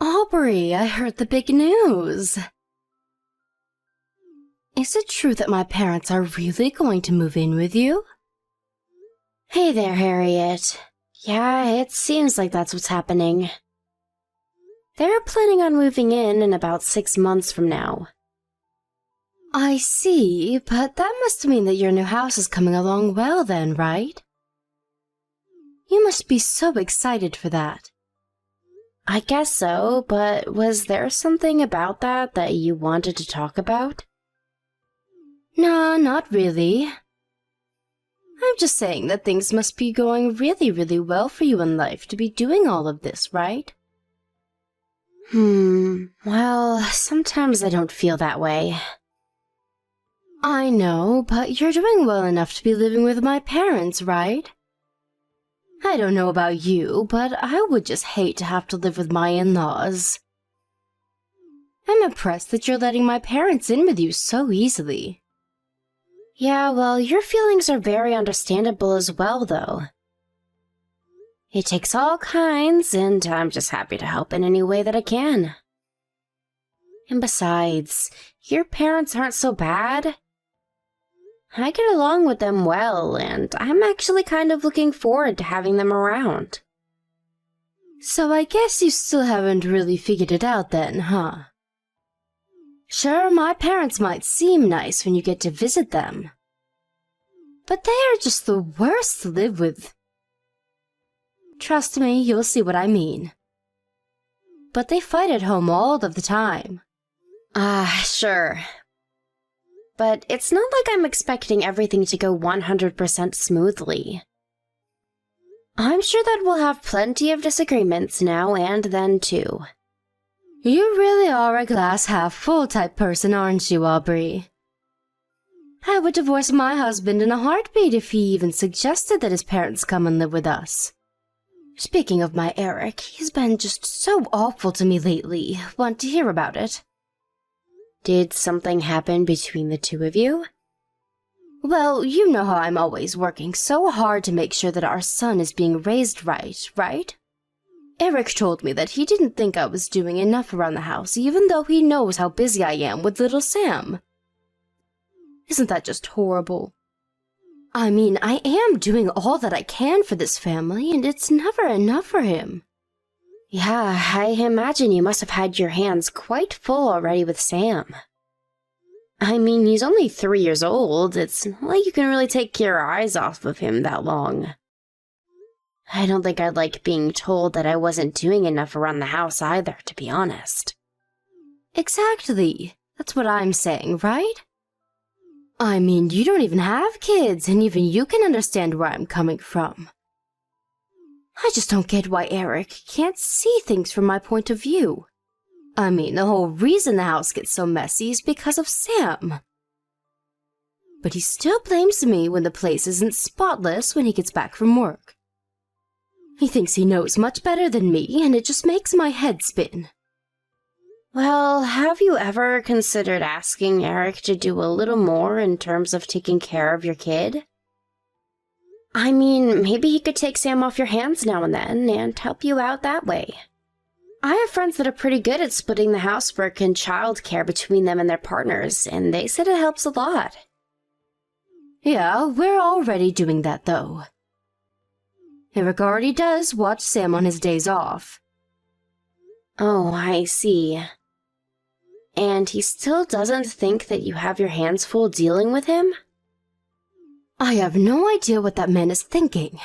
Aubrey, I heard the big news. Is it true that my parents are really going to move in with you? Hey there, Harriet. Yeah, it seems like that's what's happening. They're planning on moving in about 6 months from now. I see, but that must mean that your new house is coming along well then, right? You must be so excited for that. I guess so, but was there something about that you wanted to talk about? No, not really. I'm just saying that things must be going really, really well for you in life to be doing all of this, right? Well, sometimes I don't feel that way. I know, but you're doing well enough to be living with my parents, right? I don't know about you, but I would just hate to have to live with my in-laws. I'm impressed that you're letting my parents in with you so easily. Yeah, well, your feelings are very understandable as well, though. It takes all kinds, and I'm just happy to help in any way that I can. And besides, your parents aren't so bad. I get along with them well, and I'm actually kind of looking forward to having them around. So I guess you still haven't really figured it out then, huh? Sure, my parents might seem nice when you get to visit them, but they are just the worst to live with. Trust me, you'll see what I mean. But they fight at home all of the time. Sure. But it's not like I'm expecting everything to go 100% smoothly. I'm sure that we'll have plenty of disagreements now and then, too. You really are a glass-half-full type person, aren't you, Aubrey? I would divorce my husband in a heartbeat if he even suggested that his parents come and live with us. Speaking of my Eric, he's been just so awful to me lately. Want to hear about it? Did something happen between the two of you? Well, you know how I'm always working so hard to make sure that our son is being raised right? Eric told me that he didn't think I was doing enough around the house, even though he knows how busy I am with little Sam. Isn't that just horrible? I mean, I am doing all that I can for this family, and it's never enough for him. Yeah, I imagine you must have had your hands quite full already with Sam. I mean, he's only 3 years old. It's not like you can really take your eyes off of him that long. I don't think I'd like being told that I wasn't doing enough around the house either, to be honest. Exactly. That's what I'm saying, right? I mean, you don't even have kids, and even you can understand where I'm coming from. I just don't get why Eric can't see things from my point of view. I mean, the whole reason the house gets so messy is because of Sam. But he still blames me when the place isn't spotless when he gets back from work. He thinks he knows much better than me, and it just makes my head spin. Well, have you ever considered asking Eric to do a little more in terms of taking care of your kid? I mean, maybe he could take Sam off your hands now and then and help you out that way. I have friends that are pretty good at splitting the housework and childcare between them and their partners, and they said it helps a lot. Yeah, we're already doing that, though. Eric already does watch Sam on his days off. Oh, I see. And he still doesn't think that you have your hands full dealing with him? I have no idea what that man is thinking.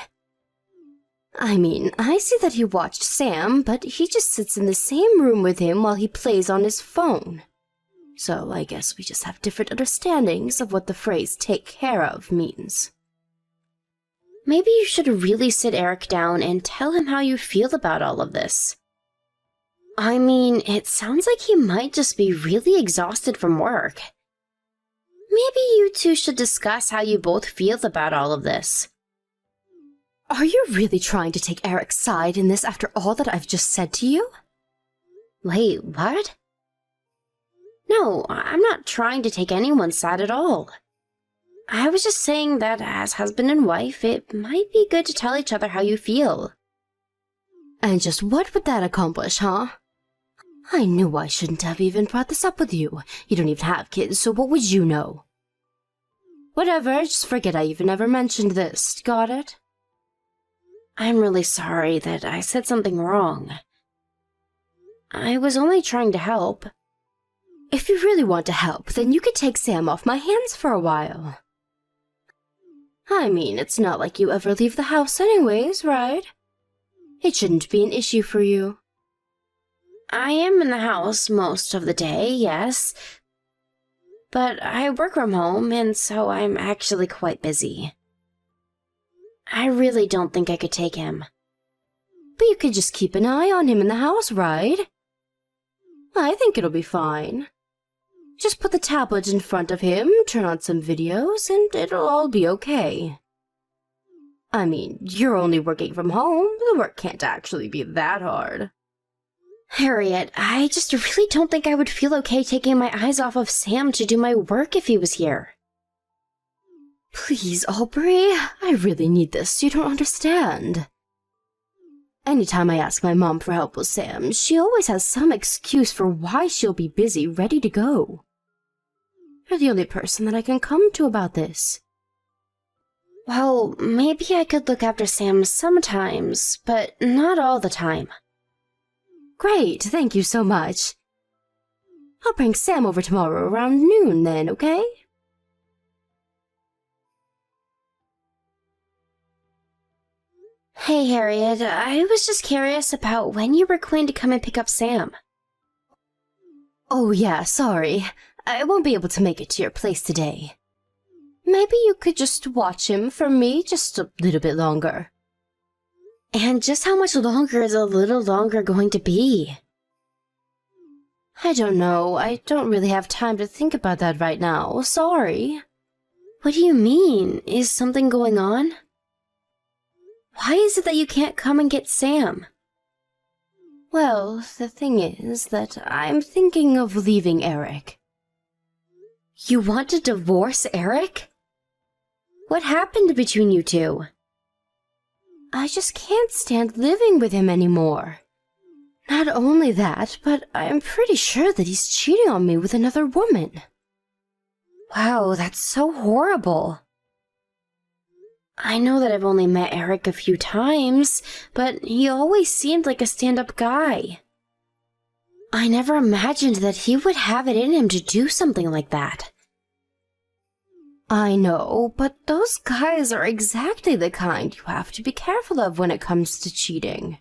I mean, I see that he watched Sam, but he just sits in the same room with him while he plays on his phone. So I guess we just have different understandings of what the phrase "take care of" means. Maybe you should really sit Eric down and tell him how you feel about all of this. I mean, it sounds like he might just be really exhausted from work. Maybe you two should discuss how you both feel about all of this. Are you really trying to take Eric's side in this after all that I've just said to you? Wait, what? No, I'm not trying to take anyone's side at all. I was just saying that as husband and wife, it might be good to tell each other how you feel. And just what would that accomplish, huh? I knew I shouldn't have even brought this up with you. You don't even have kids, so what would you know? Whatever, just forget I even ever mentioned this. Got it? I'm really sorry that I said something wrong. I was only trying to help. If you really want to help, then you could take Sam off my hands for a while. I mean, it's not like you ever leave the house anyways, right? It shouldn't be an issue for you. I am in the house most of the day, yes. But I work from home, and so I'm actually quite busy. I really don't think I could take him. But you could just keep an eye on him in the house, right? I think it'll be fine. Just put the tablet in front of him, turn on some videos, and it'll all be okay. I mean, you're only working from home. The work can't actually be that hard. Harriet, I just really don't think I would feel okay taking my eyes off of Sam to do my work if he was here. Please, Aubrey, I really need this. You don't understand. Anytime I ask my mom for help with Sam, she always has some excuse for why she'll be busy, ready to go. You're the only person that I can come to about this. Well, maybe I could look after Sam sometimes, but not all the time. Great, thank you so much. I'll bring Sam over tomorrow around noon then, okay? Hey, Harriet, I was just curious about when you were going to come and pick up Sam. Oh yeah, sorry. I won't be able to make it to your place today. Maybe you could just watch him for me just a little bit longer. And just how much longer is a little longer going to be? I don't know. I don't really have time to think about that right now. Sorry. What do you mean? Is something going on? Why is it that you can't come and get Sam? Well, the thing is that I'm thinking of leaving Eric. You want to divorce Eric? What happened between you two? I just can't stand living with him anymore. Not only that, but I'm pretty sure that he's cheating on me with another woman. Wow, that's so horrible. I know that I've only met Eric a few times, but he always seemed like a stand-up guy. I never imagined that he would have it in him to do something like that. I know, but those guys are exactly the kind you have to be careful of when it comes to cheating.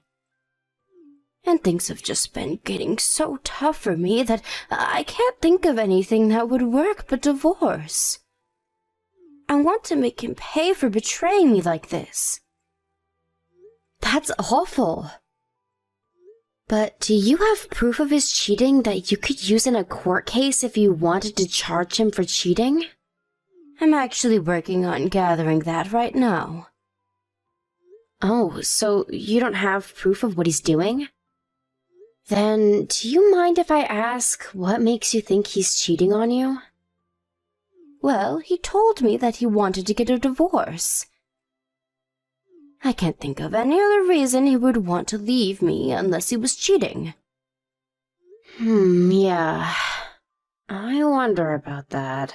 And things have just been getting so tough for me that I can't think of anything that would work but divorce. I want to make him pay for betraying me like this. That's awful. But do you have proof of his cheating that you could use in a court case if you wanted to charge him for cheating? I'm actually working on gathering that right now. Oh, so you don't have proof of what he's doing? Then, do you mind if I ask what makes you think he's cheating on you? Well, he told me that he wanted to get a divorce. I can't think of any other reason he would want to leave me unless he was cheating. Yeah. I wonder about that.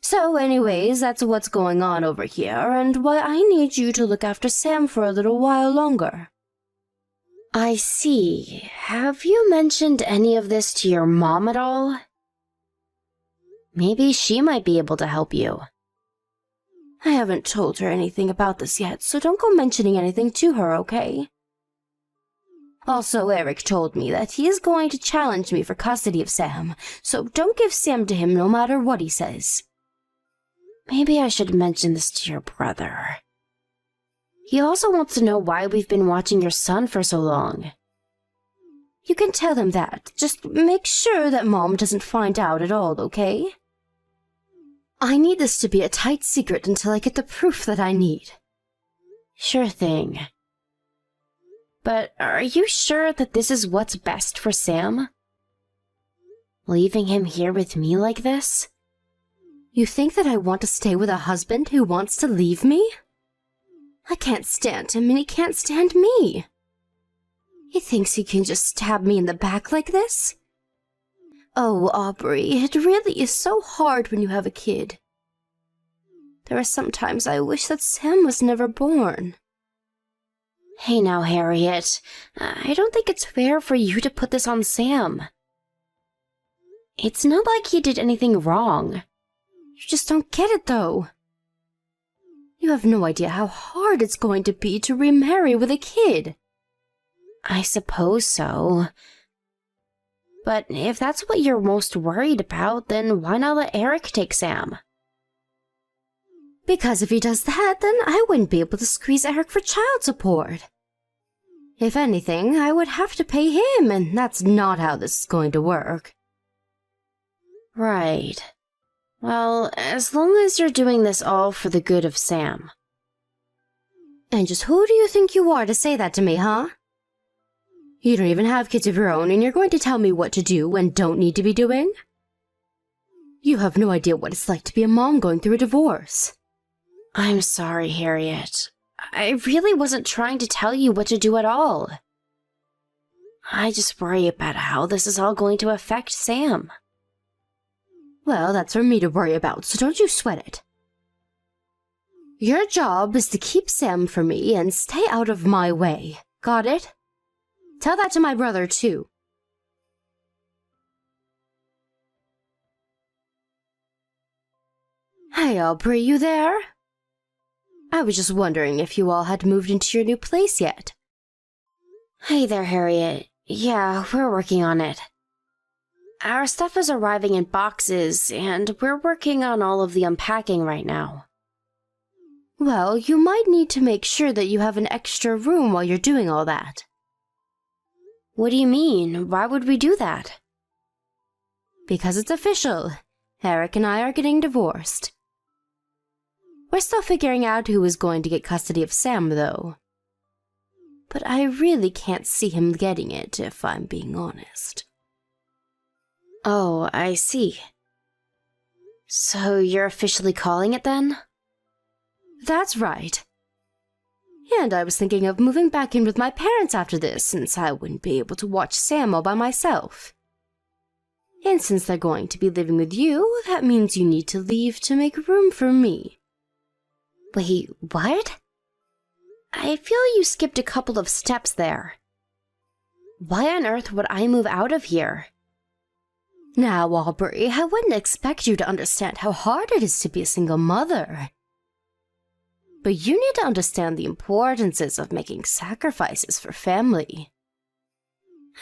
So anyways, that's what's going on over here, and why I need you to look after Sam for a little while longer. I see. Have you mentioned any of this to your mom at all? Maybe she might be able to help you. I haven't told her anything about this yet, so don't go mentioning anything to her, okay? Also, Eric told me that he is going to challenge me for custody of Sam, so don't give Sam to him no matter what he says. Maybe I should mention this to your brother. He also wants to know why we've been watching your son for so long. You can tell him that. Just make sure that Mom doesn't find out at all, okay? I need this to be a tight secret until I get the proof that I need. Sure thing. But are you sure that this is what's best for Sam? Leaving him here with me like this? You think that I want to stay with a husband who wants to leave me? I can't stand him and he can't stand me. He thinks he can just stab me in the back like this? Oh, Aubrey, it really is so hard when you have a kid. There are some times I wish that Sam was never born. Hey now, Harriet. I don't think it's fair for you to put this on Sam. It's not like he did anything wrong. You just don't get it, though. You have no idea how hard it's going to be to remarry with a kid. I suppose so. But if that's what you're most worried about, then why not let Eric take Sam? Because if he does that, then I wouldn't be able to squeeze Eric for child support. If anything, I would have to pay him, and that's not how this is going to work. Right. Well, as long as you're doing this all for the good of Sam. And just who do you think you are to say that to me, huh? You don't even have kids of your own, and you're going to tell me what to do and don't need to be doing? You have no idea what it's like to be a mom going through a divorce. I'm sorry, Harriet. I really wasn't trying to tell you what to do at all. I just worry about how this is all going to affect Sam. Well, that's for me to worry about, so don't you sweat it. Your job is to keep Sam for me and stay out of my way. Got it? Tell that to my brother, too. Hey, Aubrey, you there? I was just wondering if you all had moved into your new place yet. Hey there, Harriet. Yeah, we're working on it. Our stuff is arriving in boxes, and we're working on all of the unpacking right now. Well, you might need to make sure that you have an extra room while you're doing all that. What do you mean? Why would we do that? Because it's official. Eric and I are getting divorced. We're still figuring out who is going to get custody of Sam, though. But I really can't see him getting it, if I'm being honest. Oh, I see. So you're officially calling it then? That's right. And I was thinking of moving back in with my parents after this, since I wouldn't be able to watch Sam all by myself. And since they're going to be living with you, that means you need to leave to make room for me. Wait, what? I feel you skipped a couple of steps there. Why on earth would I move out of here? Now, Aubrey, I wouldn't expect you to understand how hard it is to be a single mother. But you need to understand the importances of making sacrifices for family.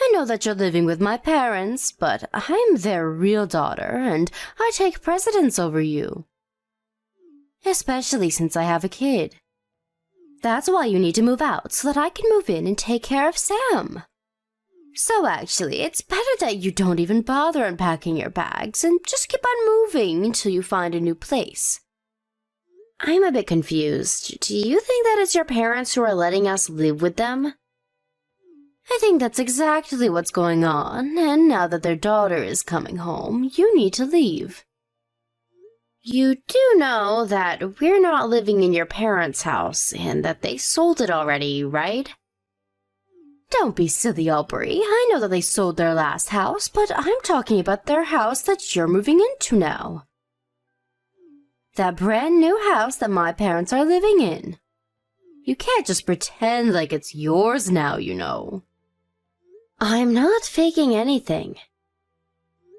I know that you're living with my parents, but I'm their real daughter, and I take precedence over you. Especially since I have a kid. That's why you need to move out, so that I can move in and take care of Sam. So actually, it's better that you don't even bother unpacking your bags and just keep on moving until you find a new place. I'm a bit confused. Do you think that it's your parents who are letting us live with them? I think that's exactly what's going on, and now that their daughter is coming home, you need to leave. You do know that we're not living in your parents' house and that they sold it already, right? Don't be silly, Aubrey. I know that they sold their last house, but I'm talking about their house that you're moving into now. That brand new house that my parents are living in. You can't just pretend like it's yours now, you know. I'm not faking anything.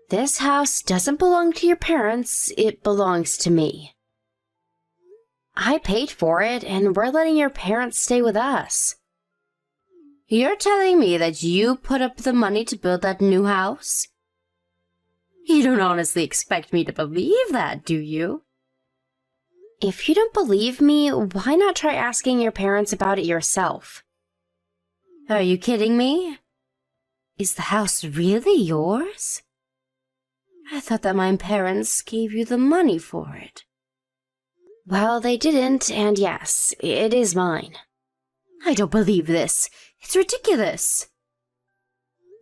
This house doesn't belong to your parents, it belongs to me. I paid for it, and we're letting your parents stay with us. You're telling me that you put up the money to build that new house? You don't honestly expect me to believe that, do you? If you don't believe me, why not try asking your parents about it yourself? Are you kidding me? Is the house really yours? I thought that my parents gave you the money for it. Well, they didn't, and yes, it is mine. I don't believe this. It's ridiculous.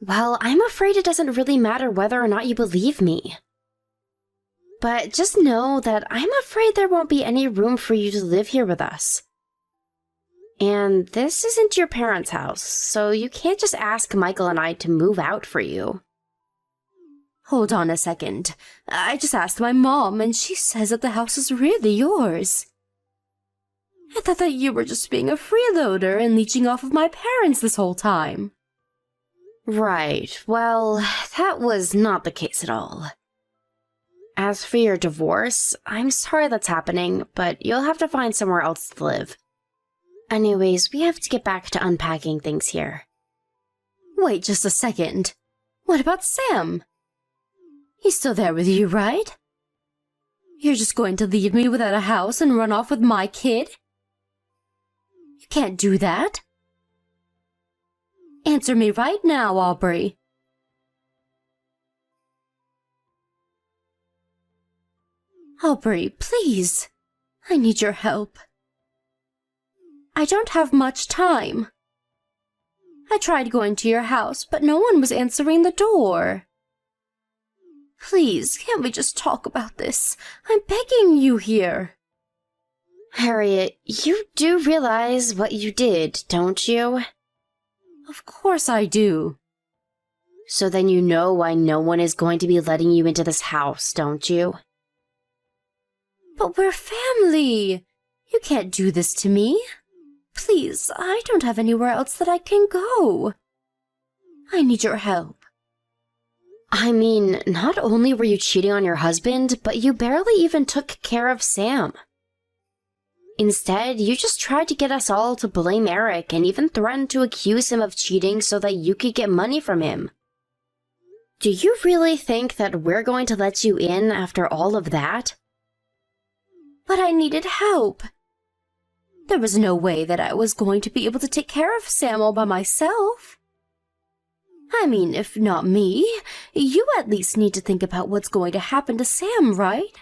Well, I'm afraid it doesn't really matter whether or not you believe me. But just know that I'm afraid there won't be any room for you to live here with us. And this isn't your parents' house, so you can't just ask Michael and I to move out for you. Hold on a second. I just asked my mom, and she says that the house is really yours. I thought that you were just being a freeloader and leeching off of my parents this whole time. Right, well, that was not the case at all. As for your divorce, I'm sorry that's happening, but you'll have to find somewhere else to live. Anyways, we have to get back to unpacking things here. Wait just a second. What about Sam? He's still there with you, right? You're just going to leave me without a house and run off with my kid? You can't do that. Answer me right now, Aubrey. Aubrey, please. I need your help. I don't have much time. I tried going to your house, but no one was answering the door. Please, can't we just talk about this? I'm begging you here. Harriet, you do realize what you did, don't you? Of course I do. So then you know why no one is going to be letting you into this house, don't you? But we're family. You can't do this to me. Please, I don't have anywhere else that I can go. I need your help. I mean, not only were you cheating on your husband, but you barely even took care of Sam. Instead, you just tried to get us all to blame Eric and even threatened to accuse him of cheating so that you could get money from him. Do you really think that we're going to let you in after all of that? But I needed help. There was no way that I was going to be able to take care of Sam all by myself. I mean, if not me, you at least need to think about what's going to happen to Sam, right?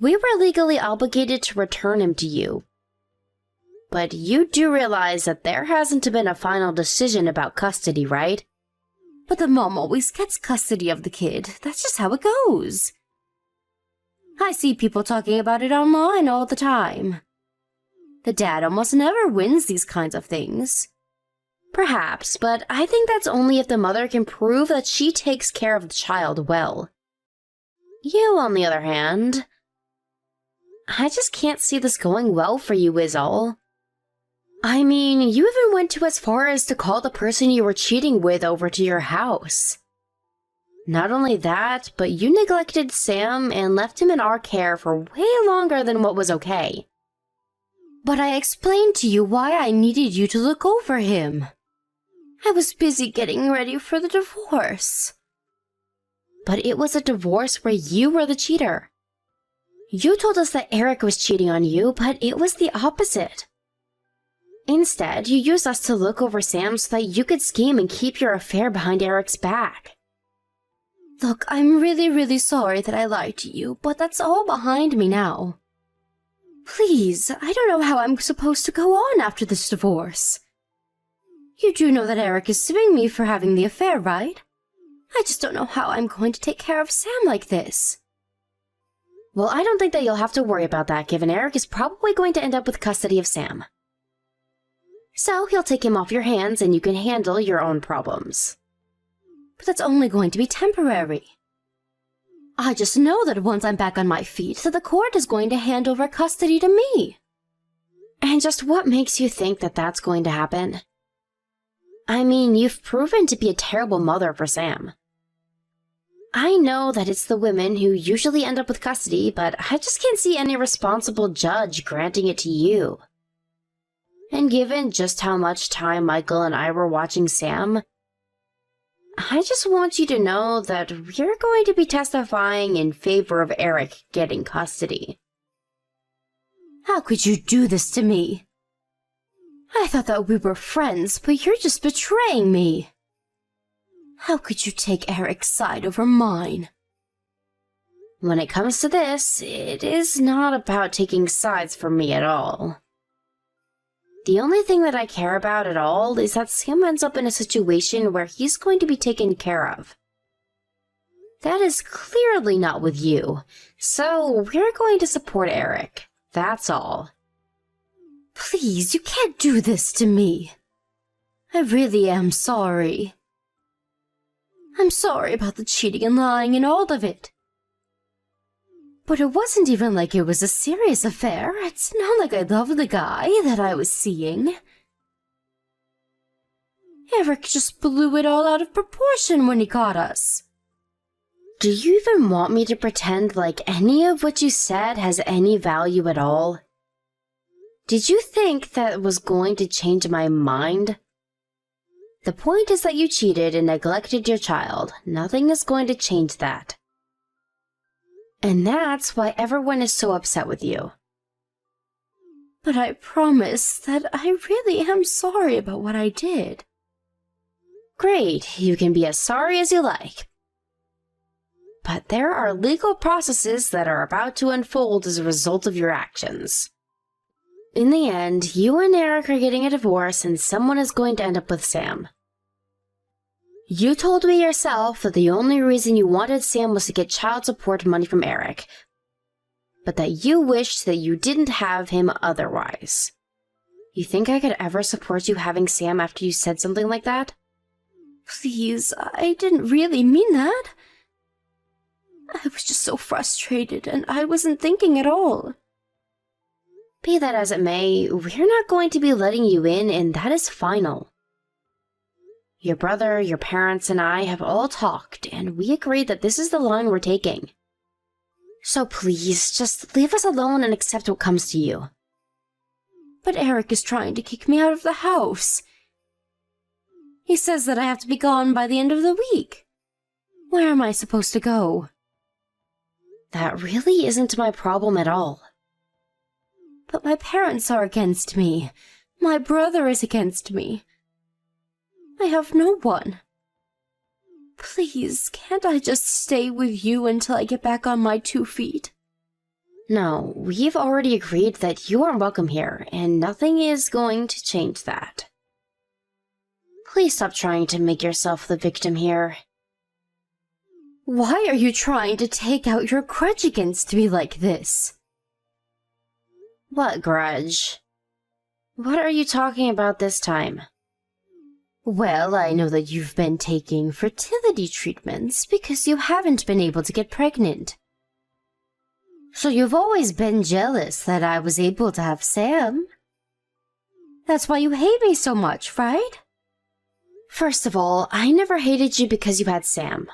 We were legally obligated to return him to you. But you do realize that there hasn't been a final decision about custody, right? But the mom always gets custody of the kid. That's just how it goes. I see people talking about it online all the time. The dad almost never wins these kinds of things. Perhaps, but I think that's only if the mother can prove that she takes care of the child well. You, on the other hand, I just can't see this going well for you is all. I mean, you even went to as far as to call the person you were cheating with over to your house. Not only that, but you neglected Sam and left him in our care for way longer than what was okay. But I explained to you why I needed you to look over him. I was busy getting ready for the divorce. But it was a divorce where you were the cheater. You told us that Eric was cheating on you, but it was the opposite. Instead, you used us to look over Sam so that you could scheme and keep your affair behind Eric's back. Look, I'm really sorry that I lied to you, but that's all behind me now. Please, I don't know how I'm supposed to go on after this divorce. You do know that Eric is suing me for having the affair, right? I just don't know how I'm going to take care of Sam like this. Well, I don't think that you'll have to worry about that, given Eric is probably going to end up with custody of Sam. So he'll take him off your hands and you can handle your own problems. But that's only going to be temporary. I just know that once I'm back on my feet, that the court is going to hand over custody to me. And just what makes you think that that's going to happen? I mean, you've proven to be a terrible mother for Sam. I know that it's the women who usually end up with custody, but I just can't see any responsible judge granting it to you. And given just how much time Michael and I were watching Sam, I just want you to know that we're going to be testifying in favor of Eric getting custody. How could you do this to me? I thought that we were friends, but you're just betraying me. How could you take Eric's side over mine? When it comes to this, it is not about taking sides for me at all. The only thing that I care about at all is that Sam ends up in a situation where he's going to be taken care of. That is clearly not with you, so we're going to support Eric. That's all. Please, you can't do this to me. I really am sorry. I'm sorry about the cheating and lying and all of it. But it wasn't even like it was a serious affair. It's not like I loved the guy that I was seeing. Eric just blew it all out of proportion when he caught us. Do you even want me to pretend like any of what you said has any value at all? Did you think that was going to change my mind? The point is that you cheated and neglected your child. Nothing is going to change that. And that's why everyone is so upset with you. But I promise that I really am sorry about what I did. Great, you can be as sorry as you like. But there are legal processes that are about to unfold as a result of your actions. In the end, you and Eric are getting a divorce and someone is going to end up with Sam. You told me yourself that the only reason you wanted Sam was to get child support money from Eric, but that you wished that you didn't have him otherwise. You think I could ever support you having Sam after you said something like that? Please, I didn't really mean that. I was just so frustrated and I wasn't thinking at all. Be that as it may, we're not going to be letting you in, and that is final. Your brother, your parents, and I have all talked, and we agreed that this is the line we're taking. So please, just leave us alone and accept what comes to you. But Eric is trying to kick me out of the house. He says that I have to be gone by the end of the week. Where am I supposed to go? That really isn't my problem at all. But my parents are against me. My brother is against me. I have no one. Please, can't I just stay with you until I get back on my 2 feet? No, we've already agreed that you aren't welcome here, and nothing is going to change that. Please stop trying to make yourself the victim here. Why are you trying to take out your grudge against me like this? What grudge? What are you talking about this time? Well, I know that you've been taking fertility treatments because you haven't been able to get pregnant. So you've always been jealous that I was able to have Sam. That's why you hate me so much, right? First of all, I never hated you because you had Sam.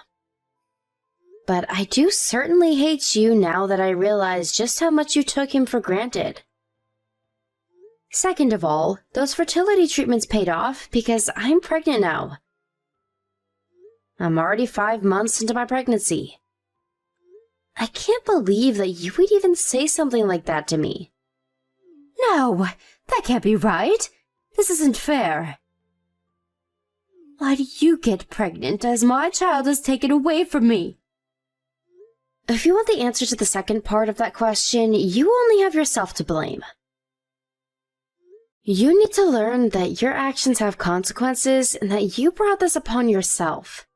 But I do certainly hate you now that I realize just how much you took him for granted. Second of all, those fertility treatments paid off because I'm pregnant now. I'm already 5 months into my pregnancy. I can't believe that you would even say something like that to me. No, that can't be right. This isn't fair. Why do you get pregnant as my child is taken away from me? If you want the answer to the second part of that question, you only have yourself to blame. You need to learn that your actions have consequences and that you brought this upon yourself.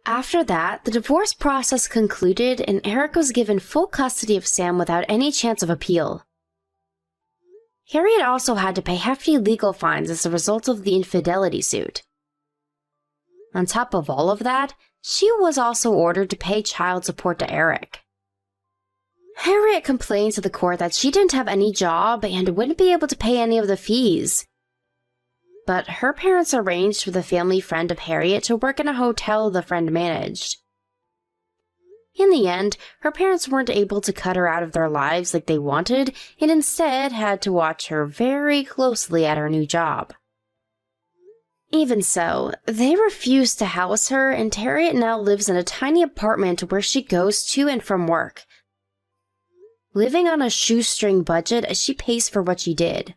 After that, the divorce process concluded and Eric was given full custody of Sam without any chance of appeal. Harriet also had to pay hefty legal fines as a result of the infidelity suit. On top of all of that, she was also ordered to pay child support to Eric. Harriet complained to the court that she didn't have any job and wouldn't be able to pay any of the fees. But her parents arranged for the family friend of Harriet to work in a hotel the friend managed. In the end, her parents weren't able to cut her out of their lives like they wanted, and instead had to watch her very closely at her new job. Even so, they refused to house her, and Harriet now lives in a tiny apartment where she goes to and from work, living on a shoestring budget as she pays for what she did.